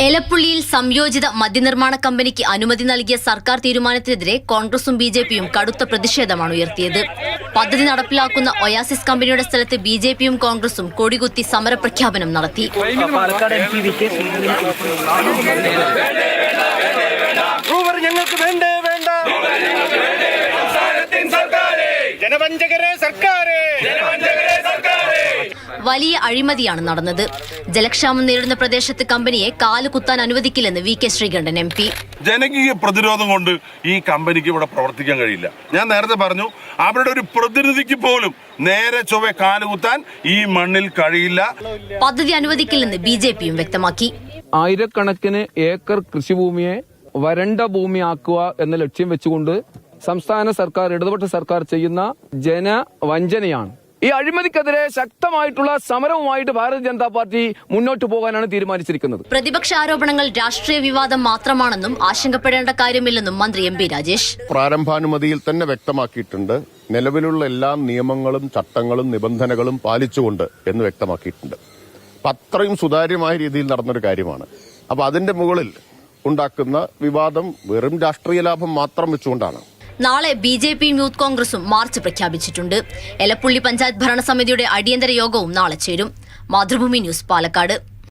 എലപ്പുള്ളിയിൽ സംയോജിത മദ്യനിർമ്മാണ കമ്പനിക്ക് അനുമതി നൽകിയ സർക്കാർ തീരുമാനത്തിനെതിരെ കോൺഗ്രസും ബിജെപിയും കടുത്ത പ്രതിഷേധമാണ് ഉയർത്തിയത്. പദ്ധതി നടപ്പിലാക്കുന്ന ഒയാസിസ് കമ്പനിയുടെ സ്ഥലത്ത് ബിജെപിയും കോൺഗ്രസും കൊടികുത്തി സമരപ്രഖ്യാപനം നടത്തി. വലിയ അഴിമതിയാണ് നടന്നത്. ജലക്ഷാമം നേരിടുന്ന പ്രദേശത്ത് കമ്പനിയെ കാലുകുത്താൻ അനുവദിക്കില്ലെന്ന് വി.കെ. ശ്രീകണ്ഠൻ MP. ജനകീയ പ്രതിരോധം കൊണ്ട് ഈ കമ്പനിക്ക് ഇവിടെ പ്രവർത്തിക്കാൻ കഴിയില്ല. ഞാൻ നേരത്തെ പറഞ്ഞു, അവരുടെ ഒരു പ്രതിനിധിക്ക് പോലും നേരെ ചൊവ്വെ കാലുകുത്താൻ ഈ മണ്ണിൽ കഴിയില്ല. പദ്ധതി അനുവദിക്കില്ലെന്ന് ബിജെപിയും വ്യക്തമാക്കി. ആയിരക്കണക്കിന് ഏക്കർ കൃഷിഭൂമിയെ വരണ്ട ഭൂമിയാക്കുക എന്ന ലക്ഷ്യം വെച്ചുകൊണ്ട് സംസ്ഥാന സർക്കാർ, ഇടതുപക്ഷ സർക്കാർ ചെയ്യുന്ന ജനവഞ്ചനയാണ്. ഈ അഴിമതിക്കെതിരെ ശക്തമായിട്ടുള്ള സമരവുമായിട്ട് ഭാരതീയ ജനതാ പാർട്ടി മുന്നോട്ട് പോകാനാണ് തീരുമാനിച്ചിരിക്കുന്നത്. പ്രതിപക്ഷ ആരോപണങ്ങൾ രാഷ്ട്രീയ വിവാദം മാത്രമാണെന്നും ആശങ്കപ്പെടേണ്ട കാര്യമില്ലെന്നും മന്ത്രി MP രാജേഷ് പ്രാരംഭാനുമതിയിൽ തന്നെ വ്യക്തമാക്കിയിട്ടുണ്ട്. നിലവിലുള്ള എല്ലാ നിയമങ്ങളും ചട്ടങ്ങളും നിബന്ധനകളും പാലിച്ചുകൊണ്ട് എന്ന് വ്യക്തമാക്കിയിട്ടുണ്ട്. അത്രയും സുതാര്യമായ രീതിയിൽ നടന്നൊരു കാര്യമാണ്. അപ്പൊ അതിന്റെ മുകളിൽ ഉണ്ടാക്കുന്ന വിവാദം വെറും രാഷ്ട്രീയ ലാഭം മാത്രം വെച്ചുകൊണ്ടാണ്. നാളെ ബിജെപിയും യൂത്ത് കോൺഗ്രസും മാർച്ച് പ്രഖ്യാപിച്ചിട്ടുണ്ട്. എലപ്പുള്ളി പഞ്ചായത്ത് ഭരണസമിതിയുടെ അടിയന്തര യോഗവും നാളെ ചേരും. മാതൃഭൂമി ന്യൂസ്, പാലക്കാട്.